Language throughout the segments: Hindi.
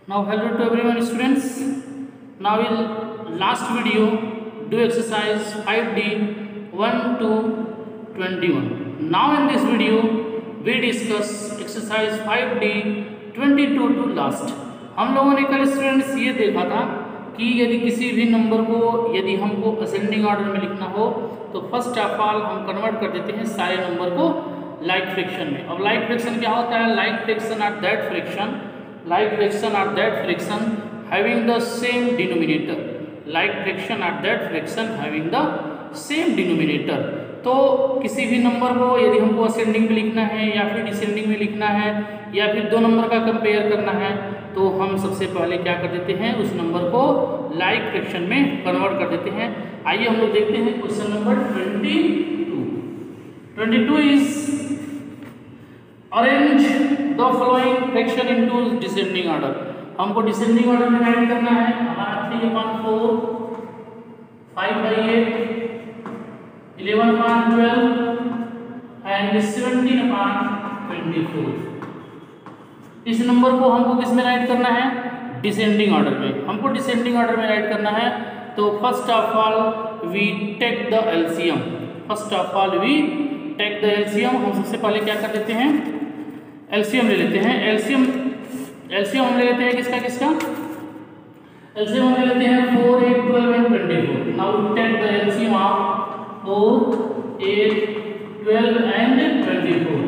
Now hello to everyone students. Now in last video do exercise 5D 1 to 21. Now in this video we discuss exercise 5D 22 to last. हम लोगों ने कल स्टूडेंट्स ये देखा था कि यदि किसी भी नंबर को यदि हमको असेंडिंग ऑर्डर में लिखना हो तो फर्स्ट ऑफ ऑल हम कन्वर्ट कर देते हैं सारे नंबर को लाइक फ्रैक्शन में। अब लाइक फ्रैक्शन क्या होता है? Like fraction are that fraction like fraction are that fraction having the same denominator. Like fraction are that fraction having the same denominator. तो किसी भी नंबर को यदि हमको असेंडिंग में लिखना है या फिर डिसेंडिंग में लिखना है या फिर दो नंबर का कंपेयर करना है तो हम सबसे पहले क्या कर देते हैं, उस नंबर को लाइक फ्रैक्शन में कन्वर्ट कर देते हैं। आइए हम लोग देखते हैं question number 22 is arrange the following fraction into descending order. हमको डिसेंडिंग ऑर्डर में राइट करना है। हमारा 3/4, 5/8, 11/12 एंड 17/24। इस नंबर को हमको किस में राइट करना है? डिसेंडिंग ऑर्डर में। हमको डिसेंडिंग ऑर्डर में राइट करना है तो first of all we take the LCM. First of all we take the LCM. हम सबसे पहले क्या कर देते हैं, एलसीएम ले लेते हैं। एलसीएम हम ले लेते हैं किसका एलसीएम हम ले लेते हैं 4, 8, 12 and 24। Now take the LCM of 4, 8, 12 and 24।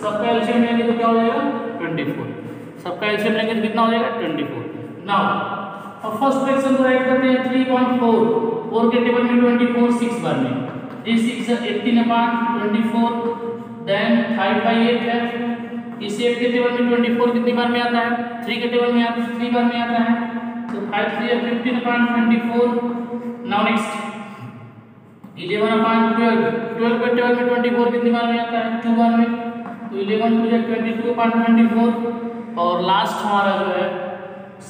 सबका एलसीएम लेंगे तो क्या हो जाएगा? 24। सबका एलसीएम लेंगे तो कितना हो जाएगा? 24। नाउ अब फर्स्ट फ्रैक्शन को राइट करते हैं 3/4। 4 के टेबल में 24 6 बार में। 3 6 18/24 देन 5/8 है। इस 8 के टेबल में 24 कितनी बार में आता है? 3 के टेबल में 3 बार में आता है। तो 5 3 15/24। Now next 11/12। 12 के टेबल में 24 कितनी बार में आता है? 2 बार में। तो 11 2 22/24 और लास्ट हमारा जो है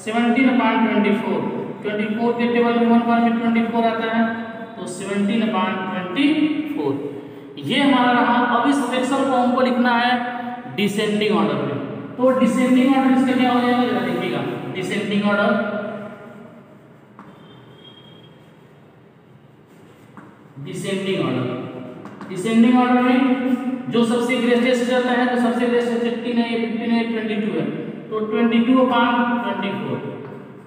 17/24। 24 के टेबल में 1 बार में 24 आता है तो 17/24 ये हमारा रहा। अब इस फ्रैक्शन को हमको लिखना है डिसेंडिंग ऑर्डर में। तो डिसेंडिंग ऑर्डर इसका क्या हो जाएगा जरा देखिएगा। डिसेंडिंग ऑर्डर डिसेंडिंग ऑर्डर में जो सबसे ग्रेटेस्ट रहता है तो सबसे ग्रेटेस्ट 15 है, 15 है, 22 है तो 22/24।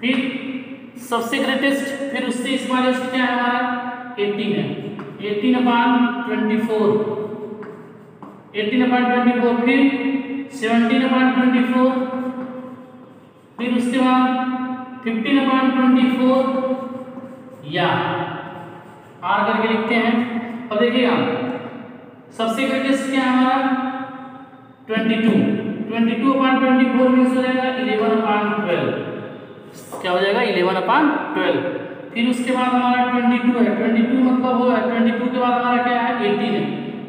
फिर सबसे ग्रेटेस्ट, फिर उससे स्मॉलेस्ट क्या है हमारा 18 है, 18/24। 18/24 फिर 17/24 फिर उसके बाद 15/24 या आर करके लिखते हैं। अब देखिएगा सबसे ग्रेटेस्ट क्या है हमारा 22। 22/24 मीन्स हो जाएगा 11/12। क्या हो जाएगा? 11/12। फिर उसके बाद हमारा 22 है। 22 मतलब वो है 22 के बाद हमारा क्या है 18 है।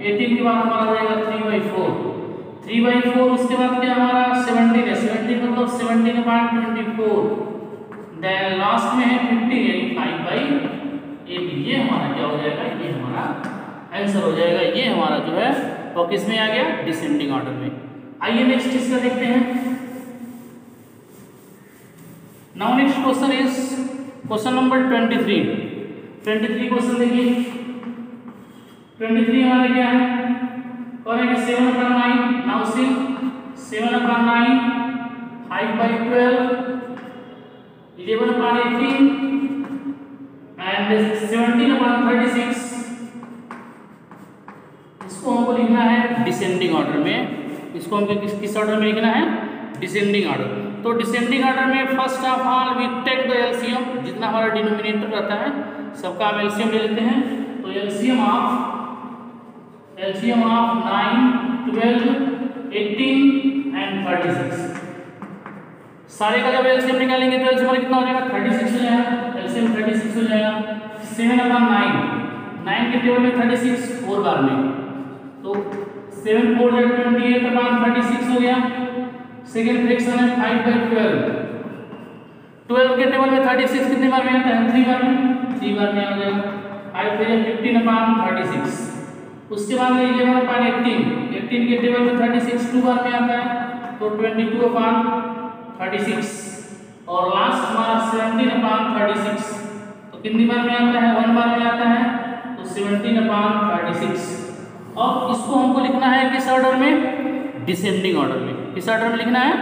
18 के बाद हमारा हो जाएगा 3/4। 3/4 उसके बाद क्या हमारा 17 है। 17 मतलब 17/24 देन लास्ट में है 15 यानी 5/18। ये हमारा क्या हो जाएगा? ये हमारा आंसर हो जाएगा। ये हमारा जो है वो किस में आ गया? डिसेंडिंग ऑर्डर में। आइए नेक्स्ट इसका देखते हैं। Now next question is question number 23 question देखिए। 23 हमारा क्या है? और है 7/9। Now see 7/9 5/12 11/18 and 17/36। इसको हमको लिखना है डिसेंडिंग ऑर्डर में। इसको हमको किस ऑर्डर में लिखना है? Descending order. तो डिसेंडिंग ऑर्डर में first of all we take the LCM. जितना हमारा डिनोमिनेटर रहता है सबका हम एलसीएम ले लेते हैं। तो एलसीएम ऑफ 9, 12, 18 एंड 36। सारे का जब एलसीएम निकालेंगे तो एलसीएम कितना हो जाएगा? 36 हो जाएगा। एलसीएम 36 हो जाएगा। 7/9 9 के टेबल में 36 4 बार में तो 7 4 28/36 हो गया। सेकेंड फ्रैक्शन है 5/12। 12 के टेबल में 36 कितनी बार में आता है? 3 बार में। 3 बार में आ जाएगा। 5 15/36। उसके बाद 11/18। 18 के टेबल में 36 2 बार में आता है तो 22/36। और लास्ट हमारा 17/36। तो कितनी बार में आता है? 1 बार में आता है, तो 17/36। अब इसको हमको लिखना है किस ऑर्डर में? डिसेंडिंग ऑर्डर में। किस ऑर्डर में लिखना है?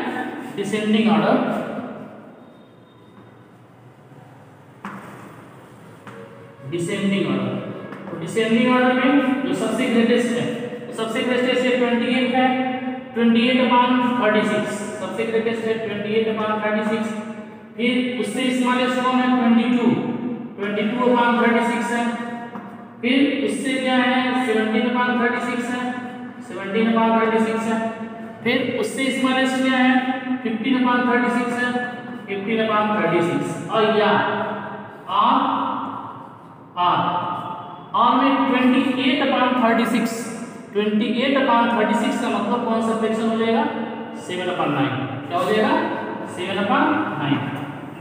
Descending order. Descending order. तो डिसेंडिंग ऑर्डर में जो सबसे ग्रेटेस्ट है, तो सबसे ग्रेटेस्ट है 28 है, 28/36 सबसे ग्रेटेस्ट है 28/36। फिर उससे स्मॉलेस्ट कौन है? 22/36 है। फिर उससे क्या है? 17/36 है, 17/36 है। फिर उससे स्मॉलेस्ट क्या है? 15/36 है, 15/36। और या और में 28/36, 28/36 का मतलब कौन सा फ्रैक्शन हो जाएगा? 7/9। क्या हो जाएगा? 7/9।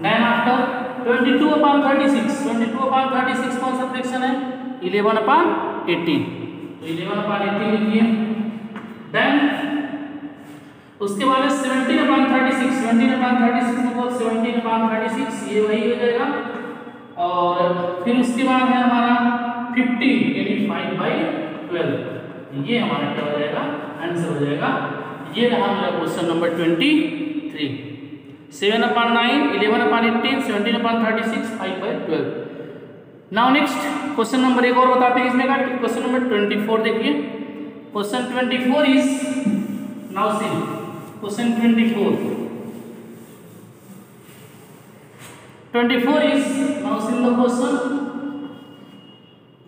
देन आफ्टर 22/36, 22/36 कौन सा फ्रैक्शन है? 11/18। तो 11/18 लिखिए। देन उसके बाद 17/36, 17/36 मतलब 17/36 ये वही हो जाएगा। और फिर उसके बाद है हमारा 15 यानी 5/12। ये हमारा क्या हो जाएगा? आंसर हो जाएगा। ये रहा मेरा question number 23। 7/9, 11/18, 17/36, 5/12। Now next question number एक और बताते हैं इसमें का। क्वेश्चन नंबर 24 देखिए। Question 24 is now see question 24 is now see the question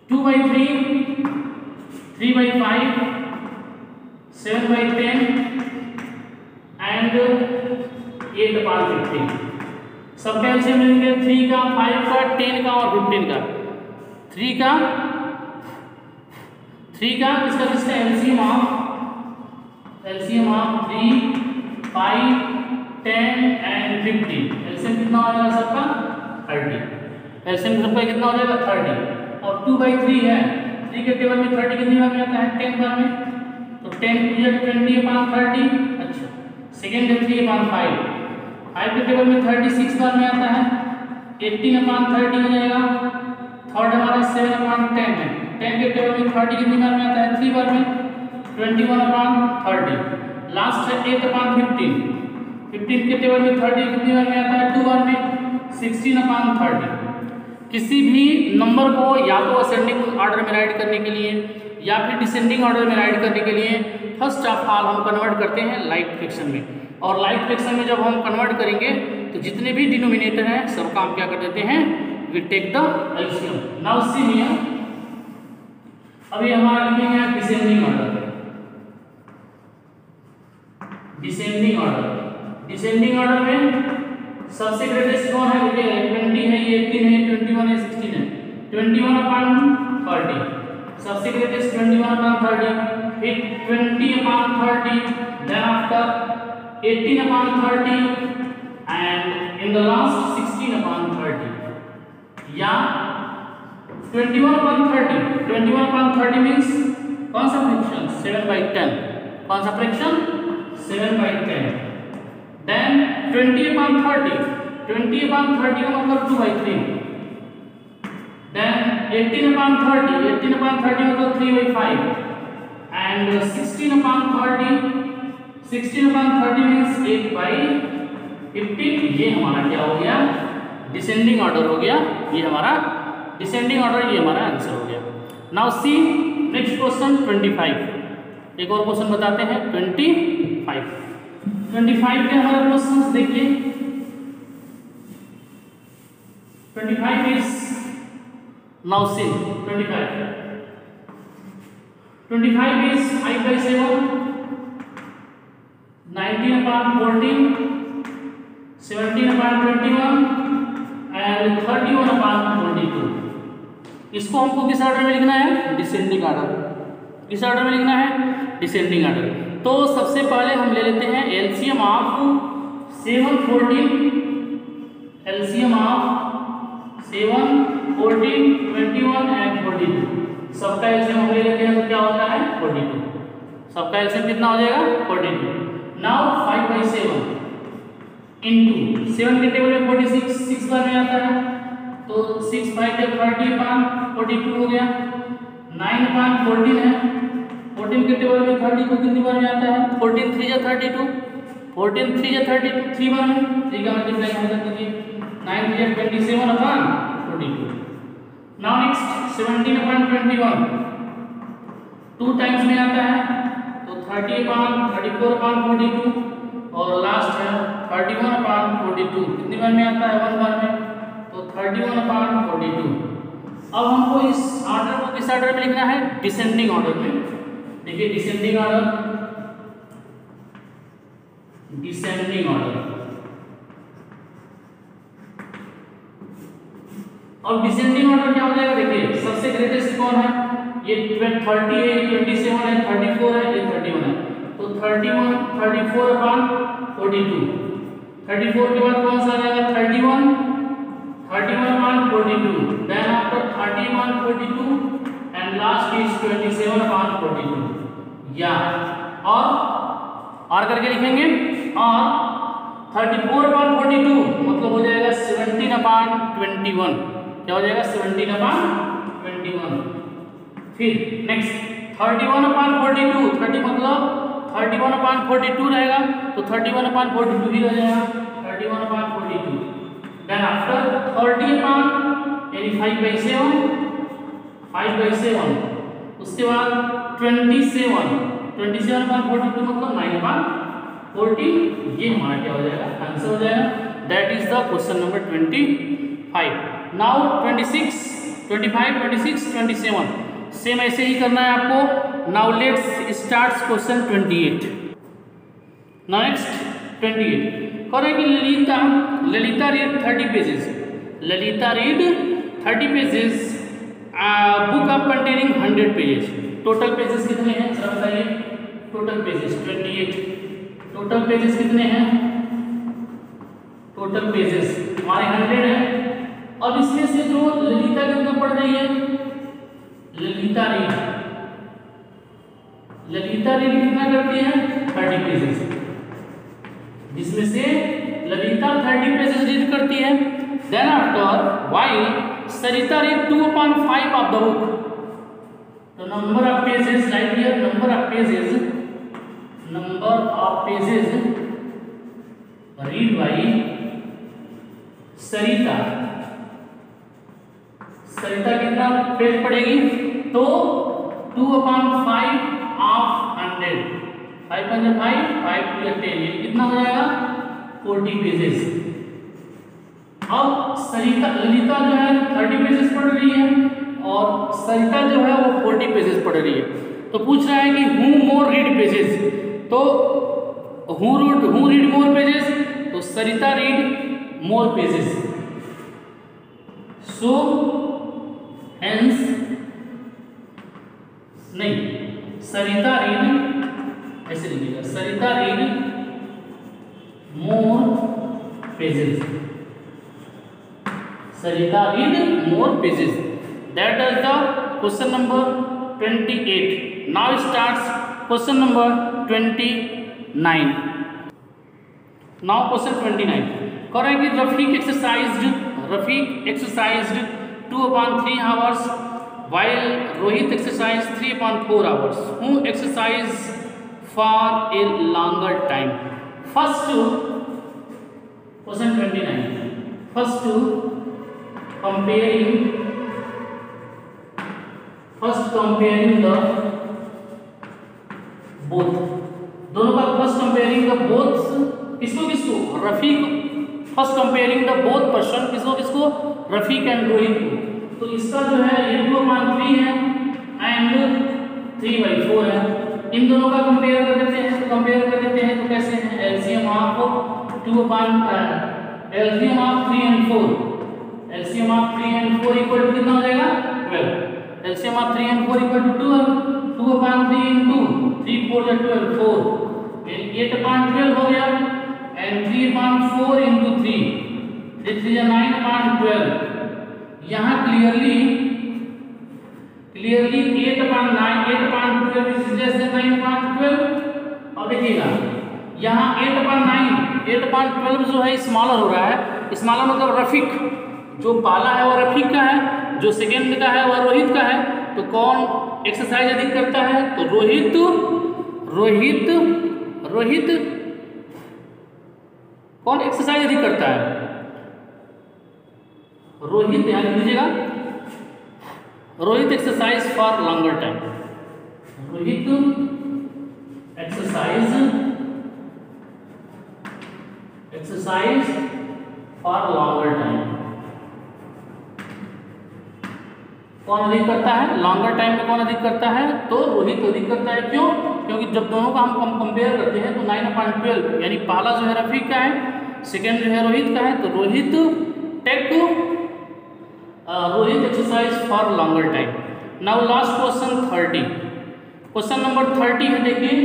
2/3, 3/5, 7/10 and 8/15। सबका एलसीएम लेंगे 3 का, 5 का, 10 का और 15 का। 3 का किसका एलसीएम ऑफ 3, 5, 10 एंड 15। एलसीएम कितना हो जाएगा सबका? 30। एलसीएम सबका कितना हो जाएगा? 30। और 2/3 है, 3 के टेबल में 30 कितनी बार में आता है? 10 बार में। तो 10 20/30। अच्छा, सेकेंड है 3/5, 5 के टेबल में 36 बार में आता है, 18/30 हो जाएगा। थर्ड हमारा 7/10 है, 10 के टेबल में 30 कितनी बार में आता है? 3 बार में, 21/30। लास्ट है 8/15, 15 के टेबल में 30 कितनी बार में आता है? 2 बार में, 16/30। किसी भी नंबर को या तो असेंडिंग ऑर्डर में राइट करने के लिए या फिर डिसेंडिंग ऑर्डर में राइट करने के लिए फर्स्ट ऑफ ऑल हम कन्वर्ट करते हैं लाइट फ्रैक्शन में। और लाइट फ्रैक्शन में जब हम कन्वर्ट करेंगे तो जितने भी डिनोमिनेटर हैं सबका हम क्या कर देते हैं? We take the LCM. Now see here, अभी हमारा लिखेंगे descending order. Descending order, descending order में सबसे ग्रेटेस्ट कौन है? 20 है, 18 है, 21 है, 16 है। 21/30 सबसे ग्रेटेस्ट 21/30। फिर 20/30, then after 18/30 and in the last 16/30। या 21/30, 21/30 मीन्स कौन सा फ्रैक्शन? 7/10। कौन सा फ्रैक्शन? 7/10। देन 20/30, 20/30 का मतलब 2/3। देन 18/30, 18/30 मतलब 3/5 एंड 16/30, 16/30 मीन्स 8/15। ये हमारा क्या हो गया? डिसेंडिंग ऑर्डर हो गया। ये हमारा डिसेंडिंग ऑर्डर, ये हमारा आंसर हो गया। Now see next question 25। एक और क्वेश्चन बताते हैं 25। 25 के हमारे क्वेश्चंस देखिए। 25 is now see 25 is 5/7, 19/14, 17/21 and 31/22। इसको हमको किस ऑर्डर में लिखना है? Descending order. किस ऑर्डर में लिखना है? Descending order. तो सबसे पहले हम ले लेते हैं LCM of 7, 14, LCM of 7, 14, 21 and 42। सबका एलसीएम हम ले लेते हैं तो क्या होता है? 42। सबका एलसीएम कितना हो जाएगा? 42। नाउ 5/7, इंटू 7 के टेबल में 46 6 बार में आता है, तो 6 5 30 अपान 42 हो गया। 9 अपान 14 है, 14 के टेबल में 32 कितनी बार में आता है, 14 3 जा 32, 14 3 जा 32 3 बार में, 3 का मल्टीप्लाई कर दीजिए, 9 3 जा 27 अपान 42। नाउ नेक्स्ट 17 अपान 21 2 टाइम्स में आता है, तो 30 अपान 34 अपान 42 और लास्ट है 31 अपान 42 कितनी बार में आता है, 1 बार में, तो 31 अपान 42। अब हमको इस ऑर्डर को किस ऑर्डर में लिखना है, डिसेंडिंग ऑर्डर में। देखिए डिसेंडिंग ऑर्डर, डिसेंडिंग ऑर्डर। अब डिसेंडिंग ऑर्डर क्या हो जाएगा, देखिए सबसे ग्रेटेस्ट कौन है, ये 30 है, 27 है, 34 है, ये 31 है, तो 31 34 अपान 42, 34 के बाद कौन सा आ जाएगा 31 upon 42, then after 31 42 and last is 27 upon 42। या और करके लिखेंगे, और 34 अपान 42 मतलब हो जाएगा 17 अपान 21, क्या हो जाएगा 17 अपान 21। फिर नेक्स्ट 31 अपान 42, 30 मतलब 31 अपान 42 रहेगा, तो 31 अपान 42 ही रह जाएगा, 31 अपान 42। देन आफ्टर 30 अपान यानी 5/7, उसके बाद 27 अपान 42 मतलब 9 अपान 14, ये हमारा क्या हो जाएगा, आंसर हो जाएगा। That is the question number 25। Now 26 25 26 27 same ऐसे ही करना है आपको। Now let's start question 28। Next 28 करेंगे Lalita read 30 pages, Lalita read 30 pages, book of containing 100 pages. Total pages कितने हैं जरा बताइए, टोटल पेजेस 28, टोटल पेजेस कितने हैं, टोटल पेजेस हमारे 100 हैं। अब इसमें से जो ललिता कितना पढ़ रही है, ललिता रीड कितना करती है 30 पेजेस, जिसमें से ललिता 30 पेजेस रीड करती है। Then after while Sarita read 2/5 of the book, तो number of pages right here, number of pages read by Sarita कितना पेज पढ़ेगी, तो 2/5 ऑफ 100, 5 5 5 2 10 कितना हो जाएगा 40 पेजेस। अब ललिता जो है 30 पेजेस पढ़ रही है और सरिता जो है वो 40 पेजेस पढ़ रही है। तो पूछ रहा है कि हु मोर रीड पेजेस, तो हु रीड मोर पेजेस, तो Sarita read more pages, so hence नहीं सरिता रीड ऐसे लिखिएगा, Sarita read more pages, Sarita read more pages. That is the question number 28। Now starts question number 29। Now question 29 करेंगे Rafiq exercised 2/3 hours while Rohit exercised 3/4 hours. Who exercised for a longer time? First question 29. First comparing the both, दोनों का फर्स्ट कंपेयरिंग द बोथ, किसको Rafiq, first comparing the both person, किसको रफीक एंड रोहित को। तो इसका जो है ये 2/3 है एंड 3/4 है, इन दोनों का कंपेयर कर देते हैं। तो कैसे है, LCM of 3 and 4, LCM of 3 and 4 equal to कितना हो जाएगा 12, LCM of 3 and 4 equal to 12, 2/3 into 3 4 12 4 8/12 हो गया एंड 3/4 इंटू 3 3 9/12। यहाँ क्लियरली 8/12 इज लेस देन 9/12। और देखिएगा यहाँ 8/9 8/12 जो है स्मॉलर हो रहा है। स्मॉलर मतलब रफीक, जो पहला है वो रफीक का है, जो सेकेंड का है वह रोहित का है। तो कौन एक्सरसाइज अधिक करता है? तो रोहित कौन एक्सरसाइज अधिक करता है? रोहित, ध्यान दीजिएगा, Rohit exercise for longer time. Rohit exercise for longer time. कौन अधिक करता है? लॉन्गर टाइम में कौन अधिक करता है? तो रोहित अधिक करता है। क्यों? क्योंकि जब दोनों का हम कंपेयर करते हैं तो 9/12 यानी पहला जो है रफीक का है, सेकेंड जो है रोहित का है। तो Rohit exercise for longer time. Now last question 30। Question number 30 है, देखिए।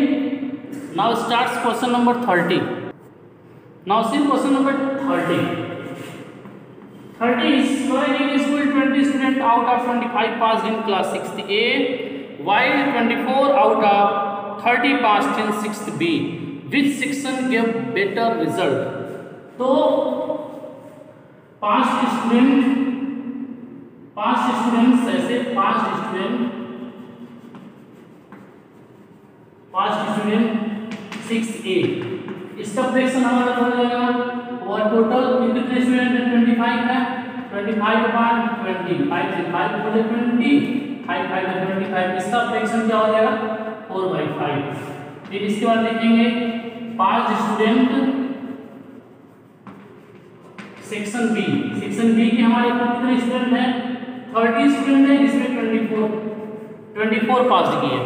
Now starts question number 30। Now see question number 30 is in school 20 students out of 25 passed in class 6th A, while 24 out of 30 passed in 6th B. Which section gave better result? तो 5 स्टूडेंट ऐसे 5 स्टूडेंट 6A, इसका फ्रैक्शन हमारा हो जाएगा और टोटल कितने स्टूडेंट है? 25 है। 25/20, 5 से 5 हो जाए 20, 5 5 25। इसका फ्रैक्शन क्या हो जाएगा? 4/5। फिर इसके बाद लिखेंगे 5 student section B. Section B के हमारे कितने स्टूडेंट हैं? 30 स्टूडेंट है, इसमें 24 पास किए।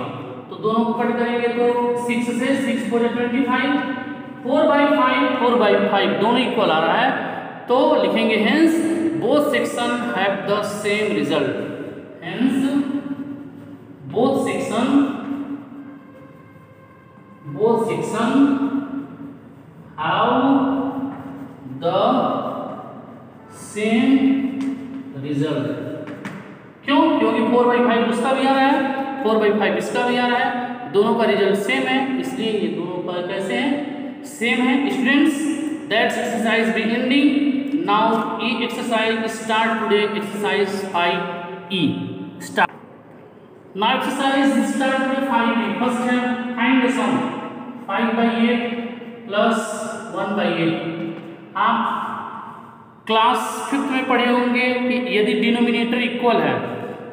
तो दोनों को कट करेंगे तो 6 से 6 हो जाए 25, 4/5 दोनों इक्वल आ रहा है। तो लिखेंगे hence both section have the same result. Hence both section have the same result. क्यों? क्योंकि 4/5 उसका भी आ रहा है, 4/5 इसका भी आ रहा है, दोनों का रिजल्ट सेम है, इसलिए ये दोनों का कैसे हैं? सेम है। Students, that's exercise be ending. Now E exercise start today. Exercise 5E start. Now exercise start today 5E। First है फाइंड द सम 5/8 प्लस 1/8। आप क्लास 5th में पढ़े होंगे कि यदि डिनोमिनेटर इक्वल है,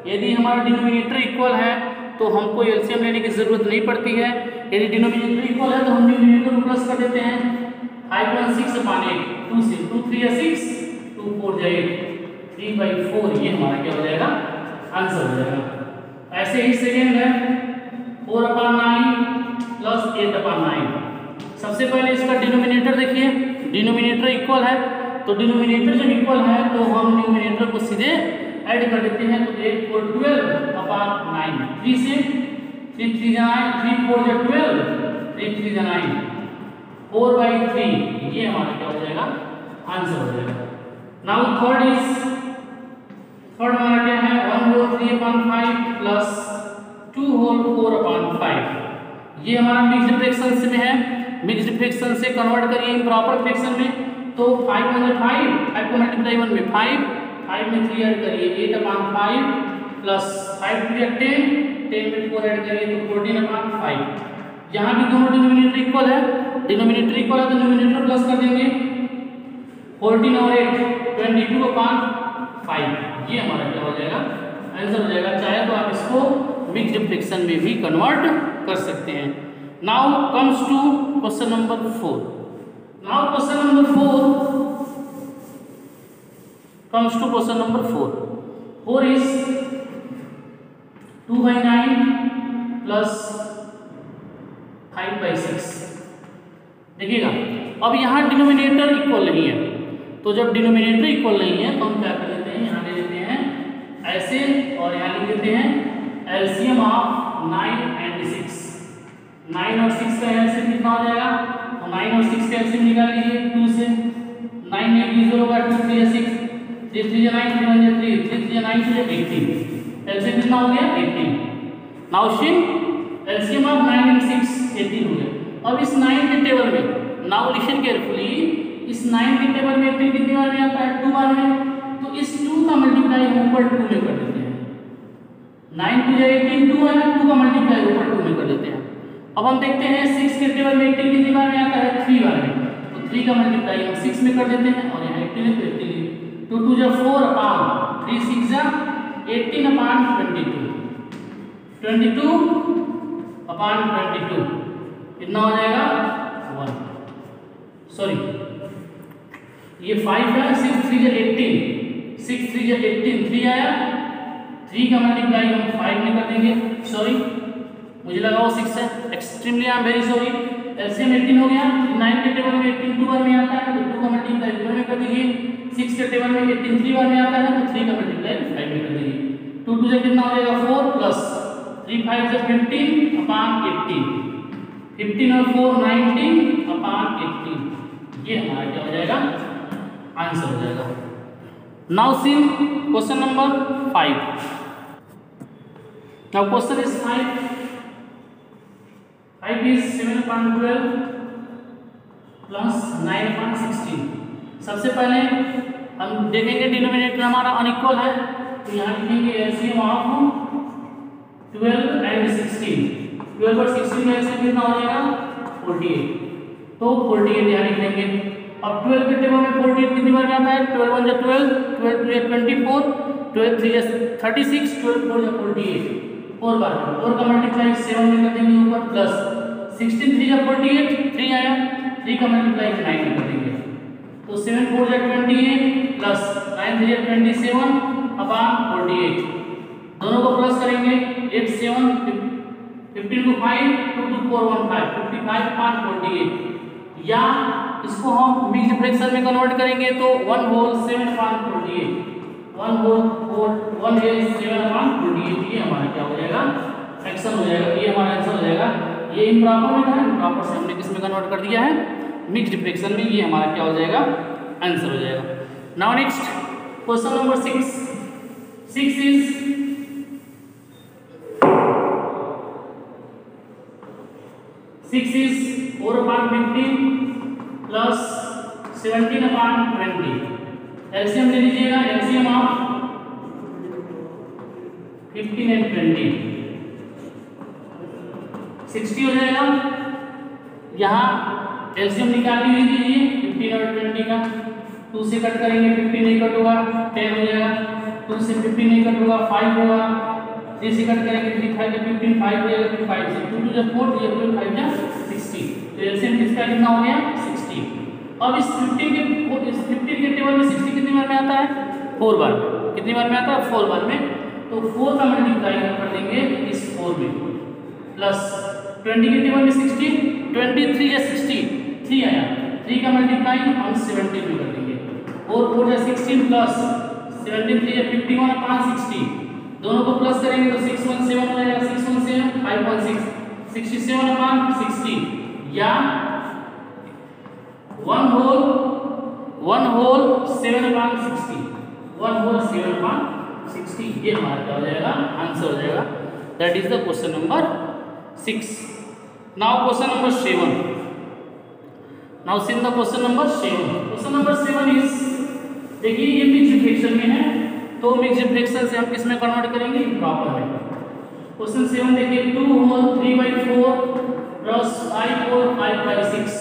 यदि हमारा डिनोमिनेटर इक्वल है तो हमको एलसीएम लेने की जरूरत नहीं पड़ती है। यदि डिनोमिनेटर इक्वल है तो हम डिनोमिनेटर को प्लस कर देते हैं। 5/6/8, 2 से 2 3 या 6, 2 4 8, 3/4। ये हमारा क्या हो जाएगा? आंसर हो जाएगा। ऐसे ही सेकेंड है 4/9 प्लस 8/9। सबसे पहले इसका डिनोमिनेटर देखिए, डिनोमिनेटर इक्वल है तो डिनोमिनेटर जब इक्वल है तो हम न्यूमिनेटर को सीधे ऐड कर देते हैं। तो 8 4 12/9, 3 से 3 3 9, 3 4 12, 3 3 9, 4/3। ये हमारा क्या हो जाएगा? आंसर हो जाएगा। नाउ थर्ड हमारा क्या है? 1 होल 3/5 प्लस 2 होल 4/5। ये हमारा मिक्स्ड फ्रैक्शंस में है। मिक्स्ड फ्रैक्शन से कन्वर्ट करिए इम्प्रॉपर फ्रैक्शन में। तो 5 को मल्टीप्लाई 1 में 5 में 3 ऐड करिए 8/5 प्लस 5 2 10 में 4 ऐड करिए तो 14/5। यहाँ भी दोनों डिनोमिनेटर इक्वल है, तो न्यूमिनेटर प्लस कर देंगे। 14 और 8 22/5। ये हमारा क्या हो जाएगा? आंसर हो जाएगा। चाहे तो आप इसको मिक्स्ड फ्रैक्शन में भी कन्वर्ट कर सकते हैं। Now comes to question number 4। Now question number 4 comes to question number 4. 4 is 2/9 plus 5/6। देखिएगा, अब यहाँ डिनोमिनेटर इक्वल नहीं है, तो जब डिनोमिनेटर इक्वल नहीं है तो हम क्या कर देते हैं? यहाँ ले लेते हैं ऐसे और यहाँ लिख देते हैं एलसीएम ऑफ 9 and 6। 9 और 6 का एलसीएम कितना हो जाएगा? 9 और 6 का एलसीएम निकाल लीजिए। 2 से 9 में 20 होगा, 2 3 या 6, 3 3 या 9, 3 1 या 3, 3 3 या 9 से 18। एलसीएम कितना हो गया? 18। Now shift LCM of 9 and 6 18 हो गया। अब इस 9 के टेबल में नाउ लिसन केयरफुली, इस 9 के टेबल में 18 कितनी बार में आता है? 2 बार में। तो इस 2 का मल्टीप्लाई हम ऊपर 2 में कर देते हैं। 9 2 जा 18, 2 है, 2 का मल्टीप्लाई ऊपर 2 में कर देते हैं। अब हम देखते हैं 6 के टेबल में 18 कितनी बार में आता है? 3 बार में। तो 3 का मल्टीप्लाई हम 6 में कर देते हैं और यहाँ 18 है तो 18, 2 2 जा 4 अपॉन 3 6 जा 18 अपॉन 22, 22 अपॉन 22 कितना हो जाएगा? 1। सॉरी ये 5 है, 6 3 जा 18, 6 3 जा 18, 3 आया, 3 का मल्टीप्लाई हम 5 में कर देंगे। सॉरी मुझे लगा वो 6 है, extremely I am very sorry. LCM 18 हो गया। 9 के टेबल में 18 2 बार में आता है तो 2 का मल्टीप्लाई ऊपर में कर दीजिए। 6 के टेबल में 18 3 बार में आता है तो 3 का मल्टीप्लाई 5 में कर दीजिए। 2 2 से कितना हो जाएगा? 4 प्लस 3 5 से 15 अपॉन 18, 15 और 4 19 अपॉन 18, ये हमारा क्या हो जाएगा? आंसर हो जाएगा। Now see question number 5। Now question is 5 is 7 upon 12 plus 9 upon 16। सबसे पहले हम देखेंगे डिनोमिनेटर हमारा अनइक्वल है तो यहाँ लिखेंगे एलसीएम ऑफ 12 एंड 16। 12 और 16 का एलसीएम कितना हो जाएगा? 48। तो 48 यहाँ लिख देंगे। अब 12 के टेबल में 48 कितनी बार में आता है? 12 1 जा 12, 12 2 जा 24, 12 3 जा 36, 12 4 जा 48, 4 बार। 4 का मल्टीप्लाई 7 में कर देंगे ऊपर प्लस 16 3 जा 48, 3 आया, 3 का मल्टीप्लाई 9 में कर देंगे तो 7 4 जा 28 प्लस 9 3 जा 27 अपॉन 48, दोनों को प्लस करेंगे 8 7 15 को 5 2 2 4 1 5 55 अपॉन 48, या इसको हम मिक्स्ड फ्रैक्शन में कन्वर्ट करेंगे तो 1 whole 7 upon 48, 1 whole 1 is 7 upon 48, ये हमारा क्या हो जाएगा? फ्रैक्शन हो जाएगा। ये हमारा आंसर हो जाएगा। ये इम्प्रॉपर में था, इम्प्रॉपर से हमने किस में कन्वर्ट कर दिया है? मिक्स्ड फ्रैक्शन में। ये हमारा क्या हो जाएगा? आंसर हो जाएगा। Now next question number 6। 6 is 4 upon 15 plus 17 upon 20। LCM ले लीजिएगा। एलसीएम ऑफ 15 एंड 20 60 हो जाएगा। यहाँ एलसीएम निकाल लीजिए 15 और 20 का। 2 से कट करेंगे 15 नहीं कट होगा 10 हो जाएगा। 2 से 15 नहीं कट होगा 5 होगा। 3 से कट करेंगे 3 5 से 15 5 हो जाएगा। फिर 5 से 2 जब 4 ये 5 जा 60। तो एलसीएम किसका कितना हो गया? 60। अब इस 15 के टेबल में 60 कितनी बार में आता है? 4 बार में। कितनी बार में आता है? 4 बार में। तो 4 का मल्टीप्लाई कर देंगे इस 4 में प्लस 20 के टेबल में 60, 23 या 60, 3 आया, 3 का मल्टीप्लाई हम 17 में कर देंगे। 4 4 या 16 प्लस 17 3 या 51 अपॉन 60, दोनों को प्लस करेंगे तो 6 1 7 हो जाएगा। 6 1 7 5 1 6 67 अपॉन 60, या 1 होल 7 अपॉन 60, 1 होल 7 अपॉन 60, ये हमारा क्या हो जाएगा? आंसर हो जाएगा। That is the question number 6। Now question number 7। Now see the question number 7। Question number 7 is, देखिए ये मिक्स्ड फ्रैक्शन में है तो मिक्स्ड फ्रैक्शन से हम किस में कन्वर्ट करेंगे? इम्प्रॉपर में। क्वेश्चन 7 देखिए 2 होल 3/4 प्लस 5 होल 5/6,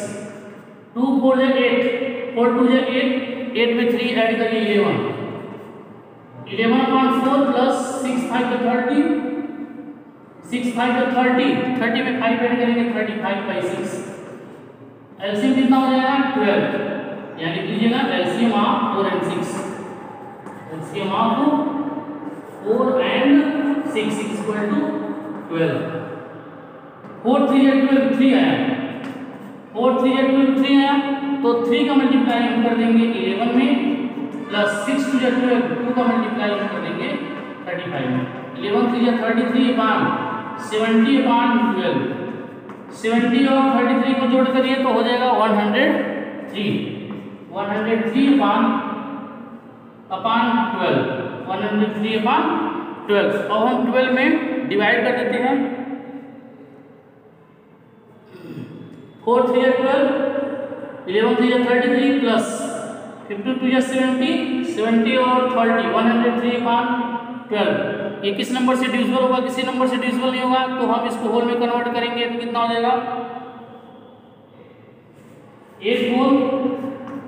2 4 जा 8, 4 2 जा 8, 8 में 3 ऐड करिए 11, 11 upon 4 प्लस 6 5 का 30, 6 5 का 30, 30 में 5 ऐड करेंगे 35/6। एलसीएम कितना हो जाएगा? 12, यानी लीजिएगा LCM of 4 and 6, LCM of 4 and 6 equal to 12। 4 3 या 12, 3 आया, 4 3 या 12, 3 आया तो 3 का मल्टीप्लाई हम कर देंगे 11 में प्लस 6 2 या 12, 2 का मल्टीप्लाई हम कर देंगे 35 में। 11 3 या 33 अपॉन 70 अपॉन 12, 70 और 33 को जोड़ करिए तो हो जाएगा 103, 103 अपॉन 12, 103 अपॉन 12। अब हम 12 में डिवाइड कर देते हैं। 4 3 या 12, 11 3 33 प्लस 52 70, 70 और 30 103 upon 12। ये किस नंबर से डिविजिबल होगा? किसी नंबर से डिविजिबल नहीं होगा, तो हम इसको होल में कन्वर्ट करेंगे तो कितना हो जाएगा? 8 होल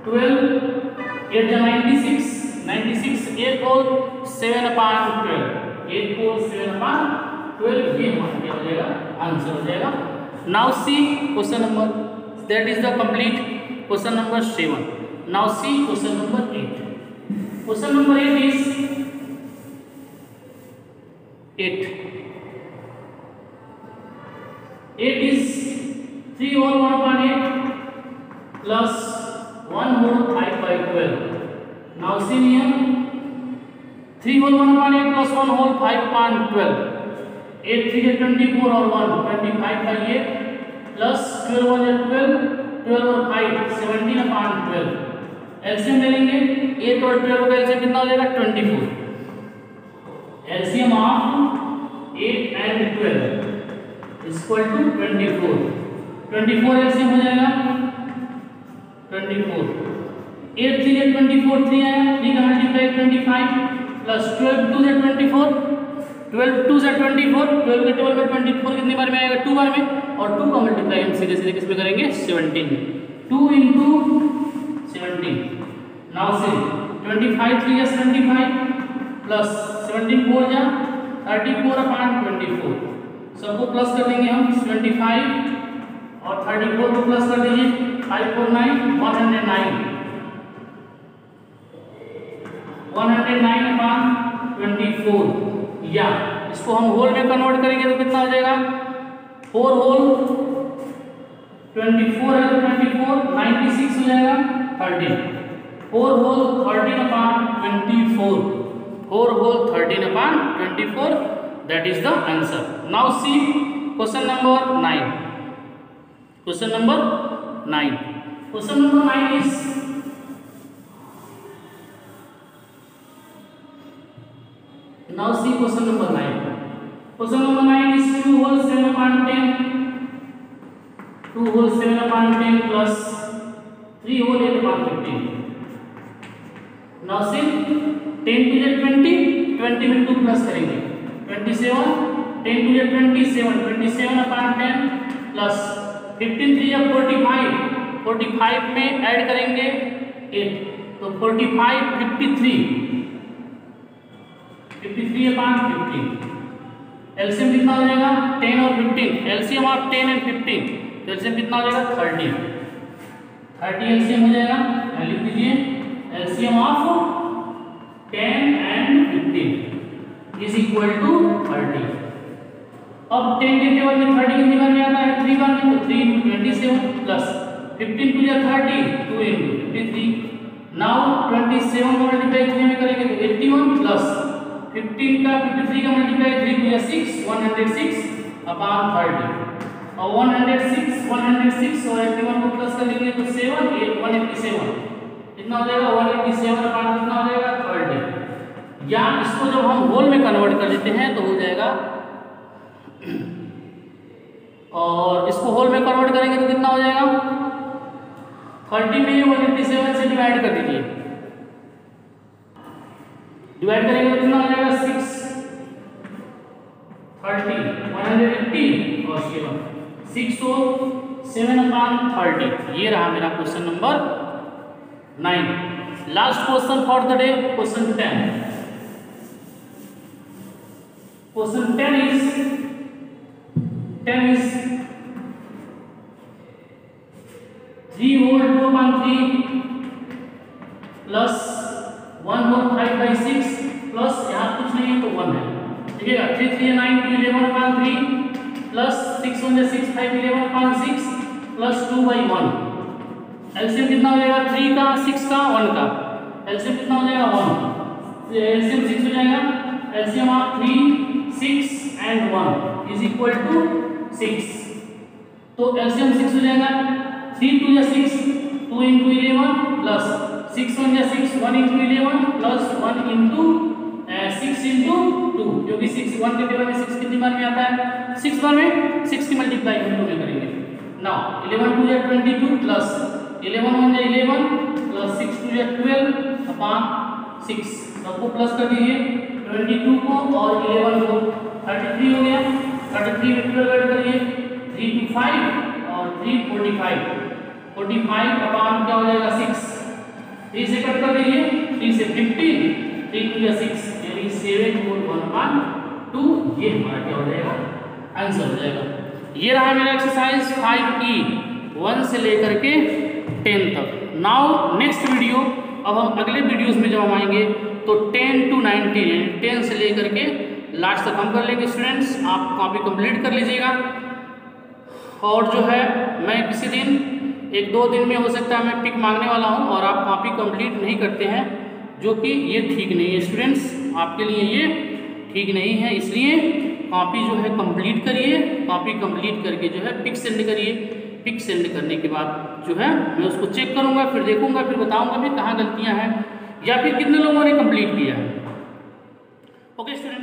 12, 8 जा 96, 96 8 होल 7 upon 12, 8 होल 7 upon 12, ये हमारा क्या हो जाएगा? आंसर हो जाएगा। Now see question number, that is the complete question number 7। Now see question number 8। Question number 8 is 8 is 3 whole 1 upon 8 plus 1 whole 5 by 12. Now see here, 3 whole 1 upon 8 plus 1 whole 5 upon 12. 8 3 is 24 और 1 25 by 8 plus 12 1 is 12, 12 और 5 17 upon 12। एलसीएम ले लेंगे, 8 और 12 का एलसीएम कितना हो जाएगा? 24। LCM of 8 and 12 is equal to 24। 24 LCM हो जाएगा 24। 8 3 है 24, 3 आया, 3 का मल्टीप्लाई 25 प्लस 12 2 से 24, 12 2 से 24, 12 के 12 में 24 कितनी बार में आएगा? 2 बार में, और 2 का मल्टीप्लाई हम सीधे सीधे किस में करेंगे? 17 में। 2 into 17। नाउ से 25 3 is 75 प्लस 17 4 जा 34 upon 24। सबको प्लस कर देंगे हम, 75 और 34 को प्लस कर दीजिए, 5 4 9 109, 109 upon 24। या इसको हम होल में कन्वर्ट करेंगे तो कितना हो जाएगा? 4 होल 24 है तो 24, 96 हो जाएगा 13। 4 whole 13 upon 24, 4 whole 13 upon 24, that is the answer. Now see question number 9. Question number 9. Question number 9 is now see question number 9. Question number 9 is 2 whole 7 upon 10, 2 whole 7 upon 10 plus 3 whole 8 upon 15. Now see 10 to the 20, 20 में 2 प्लस करेंगे 27, 10 to the 27, 27 upon 10 प्लस 15 3 या 45, 45 में ऐड करेंगे 8, तो 45 53, 53 upon 15। एलसीएम कितना हो जाएगा? 10 और 15, एलसीएम ऑफ 10 एंड 15, तो एलसीएम कितना हो जाएगा? 30, 30 एलसीएम हो जाएगा। लिख दीजिए LCM of 10 and 15 is equal to 30। अब 10 के टेबल में 30 कितनी बार में आता है? 3 बार में, तो 3 into 27 plus 15 to the 30, 2 into 53। Now 27 का मल्टीप्लाई 3 में करेंगे तो 81 प्लस 15 का 53 का मल्टीप्लाई 3 to the 6, 106 upon 30। और 106 और 81 को प्लस कर लेंगे तो 7 8 187 कितना हो जाएगा? 187 अपॉन कितना हो जाएगा? 30। या इसको जब हम होल में कन्वर्ट कर देते हैं तो हो जाएगा, और इसको होल में कन्वर्ट करेंगे तो कितना हो जाएगा? 30 में 187 से डिवाइड कर दीजिए, डिवाइड करेंगे तो कितना हो जाएगा? 6 30 180 और 7 6 और 7 upon 30। ये रहा मेरा question number 9। Last question for the day, question 10। Question 10 is 3 whole 2 upon 3 plus 1 whole 5 by 6 plus यहाँ कुछ नहीं है तो 1 है, ठीक है। 3 3 9 2 11 upon 3 plus 6 1 6 5 11 upon 6 plus 2 by 1। LCM कितना हो जाएगा? 3 का 6 का 1 का, एलसीएम कितना हो जाएगा? 1। एलसीएम 6 हो जाएगा। LCM of 3 6 and 1 is equal to 6, तो एलसीएम 6 हो जाएगा। 3 2 या 6, 2 into 11 प्लस 6 1 या 6, 1 into 11 प्लस 1 into 6 into 2, क्योंकि 6 1 के टेबल में 6 कितनी बार में आता है? 6 बार में। 6 की मल्टीप्लाई 2 में करेंगे। नाउ 11 2 या 22 प्लस 11 1 जा 11 प्लस 6 2 जा 12 अपॉन 6, सबको प्लस कर दीजिए 22 को और 11 को, 33 हो गया, 33 में 12 ऐड करिए 3 2 5 और 3 45, 45 अपॉन क्या हो जाएगा 6, 3 से कट कर दीजिए 3 से 15, 3 2 जा 6 यानी 7 4 1 अपॉन 2, ये हमारा क्या हो जाएगा आंसर हो जाएगा। ये रहा मेरा एक्सरसाइज 5E 1 से लेकर के 10 तक। नाउ नेक्स्ट वीडियो, अब हम अगले वीडियोस में जब हम आएंगे तो 10 to 19 यानी 10 से लेकर के लास्ट तक हम कर लेंगे। स्टूडेंट्स आप कॉपी कंप्लीट कर लीजिएगा, और जो है मैं किसी दिन 1-2 दिन में हो सकता है मैं पिक मांगने वाला हूं और आप कॉपी कंप्लीट नहीं करते हैं, जो कि ये ठीक नहीं है स्टूडेंट्स, आपके लिए ये ठीक नहीं है। इसलिए कॉपी जो है कंप्लीट करिए, कॉपी कंप्लीट करके जो है पिक सेंड करिए। पिक सेंड करने के बाद जो है मैं उसको चेक करूंगा, फिर देखूंगा, फिर बताऊंगा भी कहाँ गलतियां हैं या फिर कितने लोगों ने कंप्लीट किया है। Okay student.